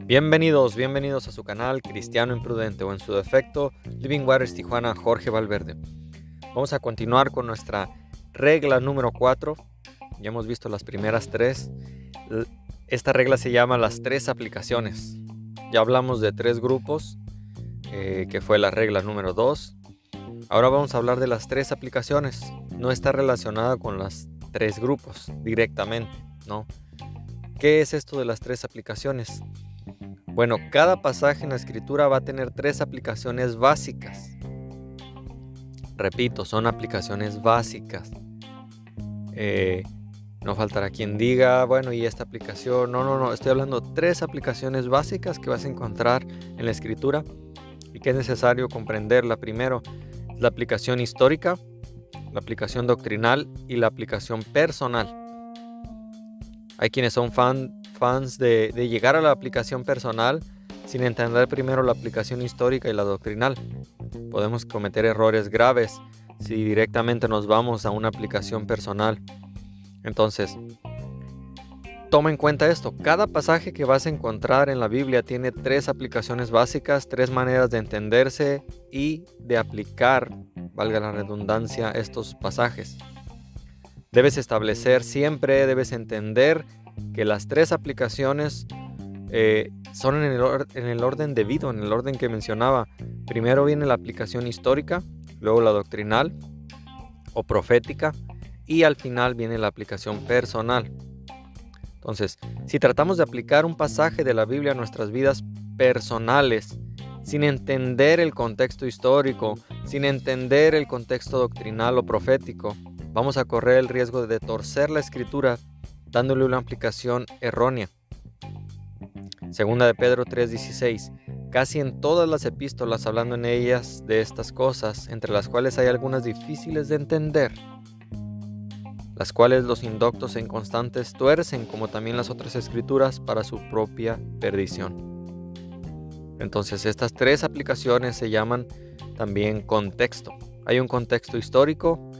Bienvenidos a su canal Cristiano Imprudente o en su defecto Living Waters Tijuana Jorge Valverde. Vamos a continuar con nuestra regla número 4. Ya hemos visto las primeras 3. Esta regla se llama las 3 aplicaciones. Ya hablamos de 3 grupos, que fue la regla número 2. Ahora vamos a hablar de las 3 aplicaciones. No está relacionada con las 3 grupos directamente, ¿no? ¿Qué es esto de las 3 aplicaciones? Bueno, cada pasaje en la Escritura va a tener 3 aplicaciones básicas. Repito, son aplicaciones básicas. No faltará quien diga, bueno, ¿y esta aplicación? No, estoy hablando de 3 aplicaciones básicas que vas a encontrar en la Escritura y que es necesario comprenderla. Primero, la aplicación histórica, la aplicación doctrinal y la aplicación personal. Hay quienes son fans de llegar a la aplicación personal sin entender primero la aplicación histórica y la doctrinal. Podemos cometer errores graves si directamente nos vamos a una aplicación personal. Entonces, toma en cuenta esto. Cada pasaje que vas a encontrar en la Biblia tiene 3 aplicaciones básicas, 3 maneras de entenderse y de aplicar, valga la redundancia, estos pasajes. Debes establecer siempre, debes entender que las 3 aplicaciones son en el orden debido, en el orden que mencionaba. Primero viene la aplicación histórica, luego la doctrinal o profética y al final viene la aplicación personal. Entonces, si tratamos de aplicar un pasaje de la Biblia a nuestras vidas personales sin entender el contexto histórico, sin entender el contexto doctrinal o profético, vamos a correr el riesgo de torcer la Escritura dándole una aplicación errónea. Segunda de Pedro 3:16. Casi en todas las epístolas, hablando en ellas de estas cosas, entre las cuales hay algunas difíciles de entender, las cuales los indoctos e inconstantes tuercen, como también las otras escrituras, para su propia perdición. Entonces, estas 3 aplicaciones se llaman también contexto. Hay un contexto histórico,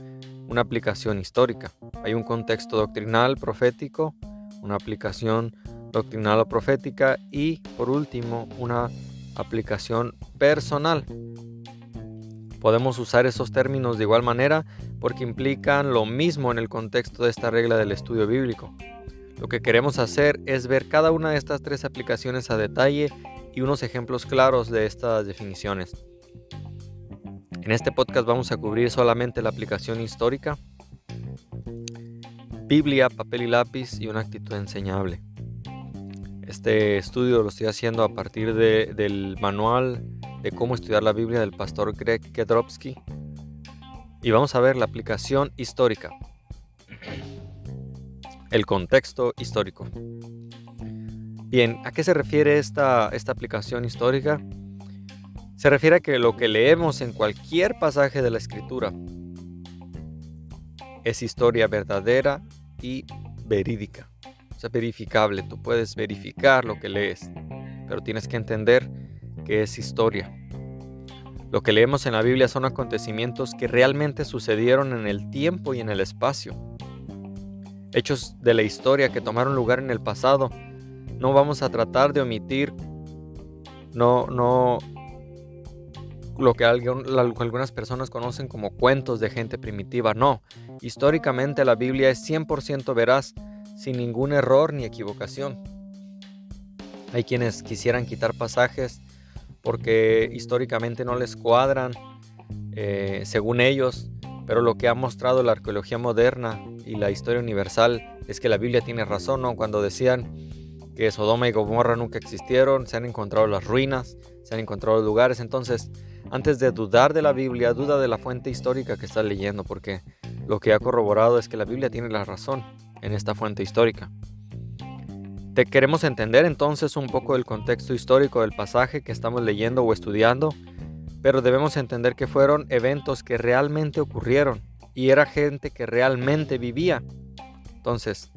una aplicación histórica. Hay un contexto doctrinal, profético, una aplicación doctrinal o profética y, por último, una aplicación personal. Podemos usar esos términos de igual manera porque implican lo mismo en el contexto de esta regla del estudio bíblico. Lo que queremos hacer es ver cada una de estas 3 aplicaciones a detalle y unos ejemplos claros de estas definiciones. En este podcast vamos a cubrir solamente la aplicación histórica, Biblia, papel y lápiz y una actitud enseñable. Este estudio lo estoy haciendo a partir del manual de cómo estudiar la Biblia del pastor Greg Kedrowski. Y vamos a ver la aplicación histórica. El contexto histórico. Bien, ¿a qué se refiere esta aplicación histórica? Se refiere a que lo que leemos en cualquier pasaje de la Escritura es historia verdadera y verídica. O sea, verificable. Tú puedes verificar lo que lees, pero tienes que entender que es historia. Lo que leemos en la Biblia son acontecimientos que realmente sucedieron en el tiempo y en el espacio. Hechos de la historia que tomaron lugar en el pasado. No vamos a tratar de omitir lo que algunas personas conocen como cuentos de gente primitiva. No, históricamente la Biblia es 100% veraz, sin ningún error ni equivocación. Hay quienes quisieran quitar pasajes porque históricamente no les cuadran, según ellos, pero lo que ha mostrado la arqueología moderna y la historia universal es que la Biblia tiene razón, ¿no? Cuando decían que Sodoma y Gomorra nunca existieron, se han encontrado las ruinas, se han encontrado lugares. Entonces, antes de dudar de la Biblia, duda de la fuente histórica que estás leyendo, porque lo que ha corroborado es que la Biblia tiene la razón en esta fuente histórica. Te queremos entender entonces un poco del contexto histórico del pasaje que estamos leyendo o estudiando, pero debemos entender que fueron eventos que realmente ocurrieron y era gente que realmente vivía. Entonces,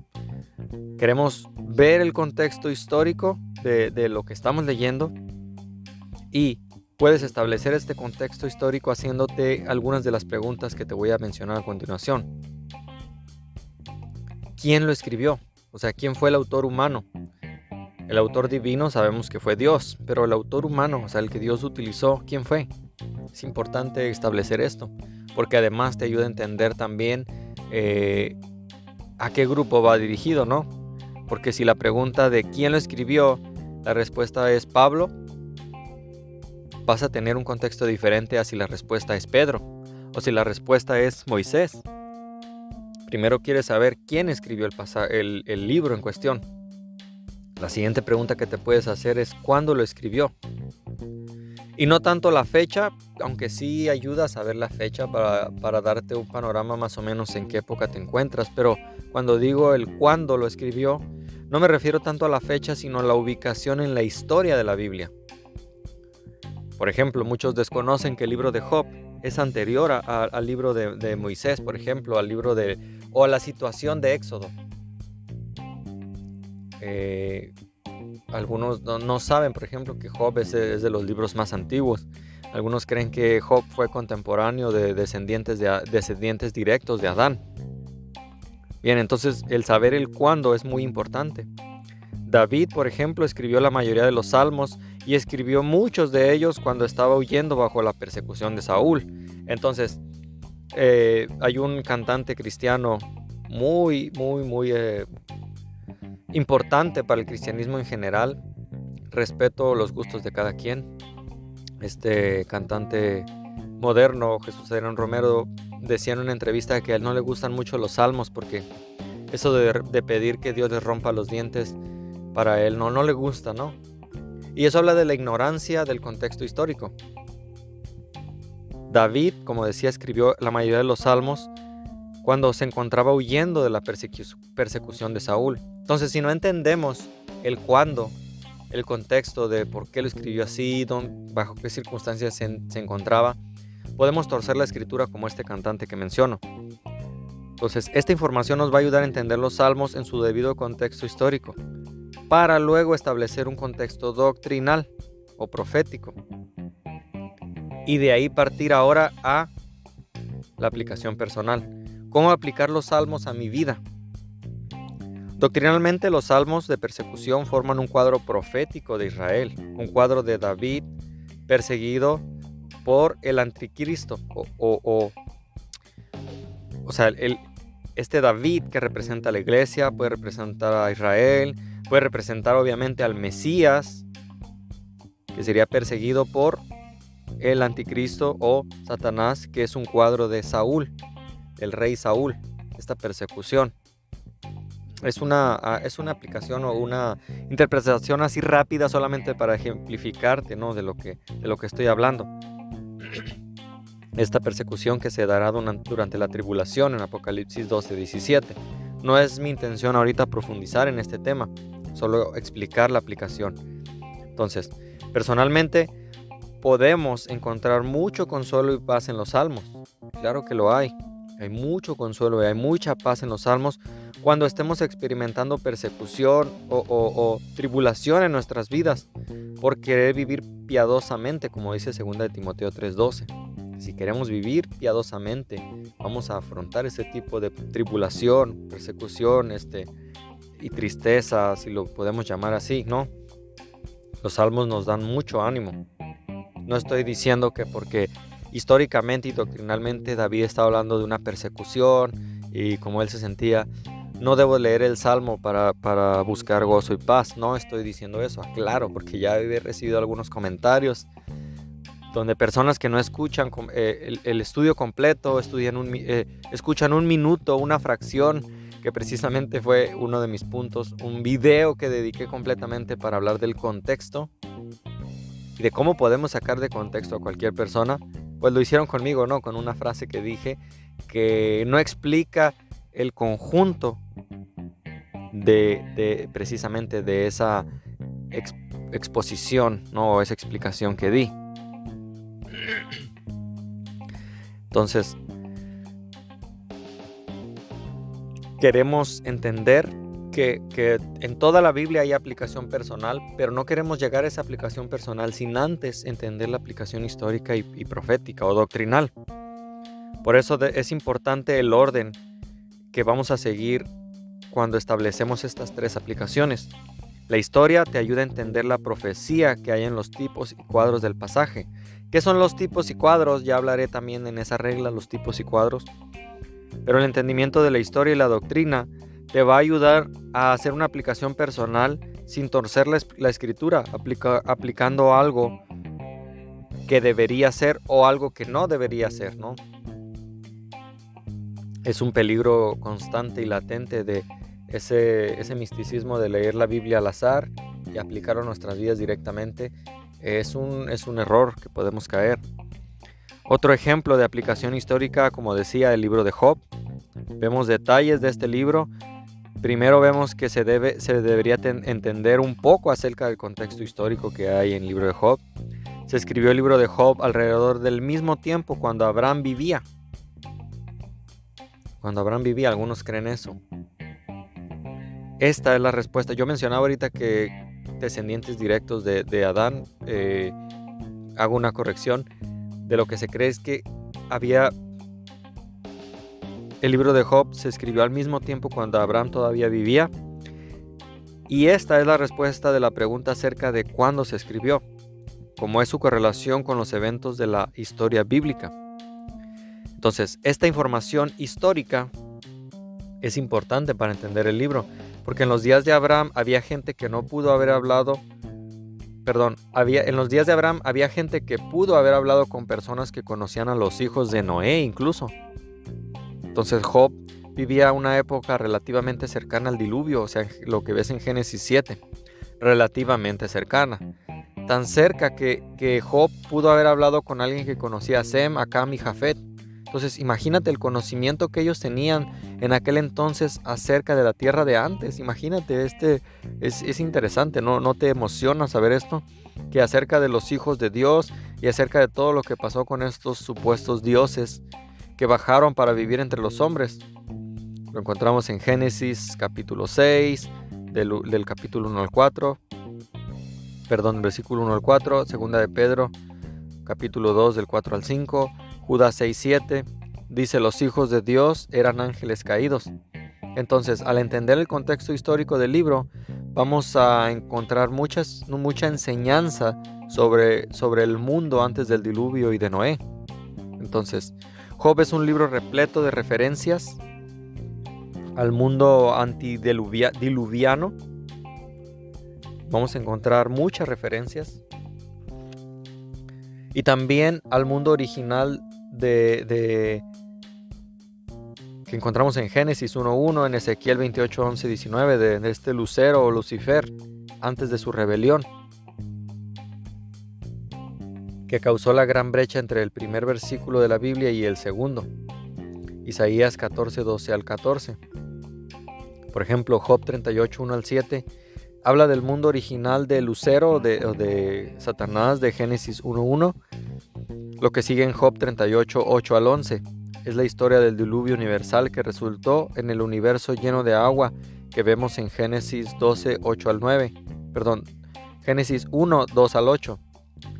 queremos ver el contexto histórico de lo que estamos leyendo y puedes establecer este contexto histórico haciéndote algunas de las preguntas que te voy a mencionar a continuación. ¿Quién lo escribió? O sea, ¿quién fue el autor humano? El autor divino sabemos que fue Dios, pero el autor humano, o sea, el que Dios utilizó, ¿quién fue? Es importante establecer esto, porque además te ayuda a entender también a qué grupo va dirigido, ¿no? Porque si la pregunta de quién lo escribió, la respuesta es Pablo, vas a tener un contexto diferente a si la respuesta es Pedro o si la respuesta es Moisés. Primero quieres saber quién escribió el libro en cuestión. La siguiente pregunta que te puedes hacer es ¿cuándo lo escribió? Y no tanto la fecha, aunque sí ayuda a saber la fecha para darte un panorama más o menos en qué época te encuentras, pero cuando digo el cuándo lo escribió, no me refiero tanto a la fecha, sino a la ubicación en la historia de la Biblia. Por ejemplo, muchos desconocen que el libro de Job es anterior al libro de Moisés, por ejemplo, o a la situación de Éxodo. Algunos no saben, por ejemplo, que Job es de los libros más antiguos. Algunos creen que Job fue contemporáneo de descendientes directos de Adán. Bien, entonces el saber el cuándo es muy importante. David, por ejemplo, escribió la mayoría de los salmos y escribió muchos de ellos cuando estaba huyendo bajo la persecución de Saúl. Entonces, hay un cantante cristiano muy importante para el cristianismo en general. Respeto los gustos de cada quien. Este cantante moderno, Jesús Adrián Romero, decía en una entrevista que a él no le gustan mucho los salmos porque eso de pedir que Dios les rompa los dientes, para él no le gusta, ¿no? Y eso habla de la ignorancia del contexto histórico. David, como decía, escribió la mayoría de los salmos cuando se encontraba huyendo de la persecución de Saúl. Entonces, si no entendemos el cuándo, el contexto de por qué lo escribió así, bajo qué circunstancias se encontraba, podemos torcer la escritura como este cantante que menciono. Entonces, esta información nos va a ayudar a entender los salmos en su debido contexto histórico, para luego establecer un contexto doctrinal o profético. Y de ahí partir ahora a la aplicación personal. ¿Cómo aplicar los salmos a mi vida? Doctrinalmente, los salmos de persecución forman un cuadro profético de Israel, un cuadro de David perseguido por el anticristo, o sea, este David que representa a la iglesia, puede representar a Israel, puede representar obviamente al Mesías, que sería perseguido por el anticristo o Satanás, que es un cuadro de Saúl, el rey Saúl, esta persecución. Es una aplicación o una interpretación así rápida solamente para ejemplificarte, ¿no? de lo que estoy hablando. Esta persecución que se dará durante la tribulación en Apocalipsis 12:17. No es mi intención ahorita profundizar en este tema, solo explicar la aplicación. Entonces, personalmente podemos encontrar mucho consuelo y paz en los salmos. Claro que lo hay. Hay mucho consuelo y hay mucha paz en los salmos cuando estemos experimentando persecución o tribulación en nuestras vidas por querer vivir piadosamente, como dice 2 de Timoteo 3:12. Si queremos vivir piadosamente, vamos a afrontar ese tipo de tribulación, persecución, y tristeza, si lo podemos llamar así, ¿no? Los salmos nos dan mucho ánimo. No estoy diciendo que porque históricamente y doctrinalmente David está hablando de una persecución y como él se sentía, no debo leer el salmo para buscar gozo y paz. No estoy diciendo eso, aclaro, porque ya he recibido algunos comentarios donde personas que no escuchan el estudio completo, escuchan un minuto, una fracción, que precisamente fue uno de mis puntos, un video que dediqué completamente para hablar del contexto y de cómo podemos sacar de contexto a cualquier persona. Pues lo hicieron conmigo, ¿no? Con una frase que dije que no explica el conjunto precisamente de esa exposición, ¿no? Esa explicación que di. Entonces, queremos entender que en toda la Biblia hay aplicación personal, pero no queremos llegar a esa aplicación personal sin antes entender la aplicación histórica y profética o doctrinal. Por eso es importante el orden que vamos a seguir cuando establecemos estas tres aplicaciones. La historia te ayuda a entender la profecía que hay en los tipos y cuadros del pasaje. ¿Qué son los tipos y cuadros? Ya hablaré también en esa regla, los tipos y cuadros. Pero el entendimiento de la historia y la doctrina te va a ayudar a hacer una aplicación personal sin torcer la escritura, aplicando algo que debería ser o algo que no debería ser, ¿no? Es un peligro constante y latente de ese misticismo de leer la Biblia al azar y aplicarlo a nuestras vidas directamente. Es un error que podemos caer. Otro ejemplo de aplicación histórica, como decía, el libro de Job. Vemos detalles de este libro. Primero vemos que se debería entender un poco acerca del contexto histórico que hay en el libro de Job. Se escribió el libro de Job alrededor del mismo tiempo cuando Abraham vivía. Algunos creen eso. Esta es la respuesta. Yo mencionaba ahorita que descendientes directos de Adán, hago una corrección. De lo que se cree es que el libro de Job se escribió al mismo tiempo cuando Abraham todavía vivía. Y esta es la respuesta de la pregunta acerca de cuándo se escribió, como es su correlación con los eventos de la historia bíblica. Entonces, esta información histórica es importante para entender el libro, porque en los días de Abraham había gente que no pudo haber hablado. En los días de Abraham había gente que pudo haber hablado con personas que conocían a los hijos de Noé incluso. Entonces Job vivía una época relativamente cercana al diluvio, o sea, lo que ves en Génesis 7, relativamente cercana. Tan cerca que Job pudo haber hablado con alguien que conocía a Sem, a Cam y Jafet. Entonces imagínate el conocimiento que ellos tenían en aquel entonces acerca de la tierra de antes. Imagínate, es interesante, ¿no te emociona saber esto? Que acerca de los hijos de Dios y acerca de todo lo que pasó con estos supuestos dioses que bajaron para vivir entre los hombres. Lo encontramos en Génesis capítulo 6, del capítulo 1 al 4. Versículo 1 al 4, segunda de Pedro, capítulo 2, del 4 al 5, Judas 6, 7, dice: los hijos de Dios eran ángeles caídos. Entonces, al entender el contexto histórico del libro, vamos a encontrar mucha enseñanza sobre el mundo antes del diluvio y de Noé. Entonces, Job es un libro repleto de referencias al mundo antediluviano. Vamos a encontrar muchas referencias. Y también al mundo original que encontramos en Génesis 1.1, en Ezequiel 28.11-19, de este Lucero o Lucifer, antes de su rebelión, que causó la gran brecha entre el primer versículo de la Biblia y el segundo. Isaías 14.12 al 14. Por ejemplo, Job 38.1 al 7 habla del mundo original de Lucero o de Satanás de Génesis 1.1. Lo que sigue en Job 38.8 al 11 es la historia del diluvio universal que resultó en el universo lleno de agua que vemos en Génesis 12.8 al 9. Génesis 1.2 al 8.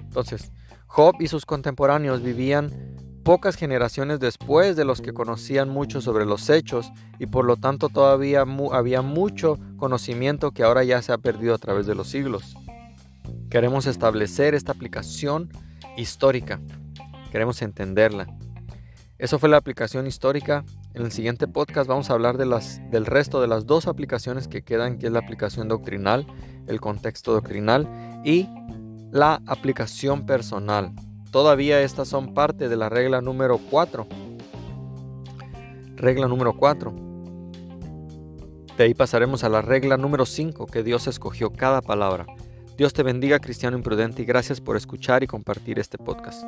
Entonces, Job y sus contemporáneos vivían pocas generaciones después de los que conocían mucho sobre los hechos, y por lo tanto todavía había mucho conocimiento que ahora ya se ha perdido a través de los siglos. Queremos establecer esta aplicación histórica, queremos entenderla. Eso fue la aplicación histórica. En el siguiente podcast vamos a hablar del resto de las dos aplicaciones que quedan, que es la aplicación doctrinal, el contexto doctrinal y la aplicación personal. Todavía estas son parte de la regla número 4. Regla número 4. De ahí pasaremos a la regla número 5, que Dios escogió cada palabra. Dios te bendiga, cristiano imprudente, y gracias por escuchar y compartir este podcast.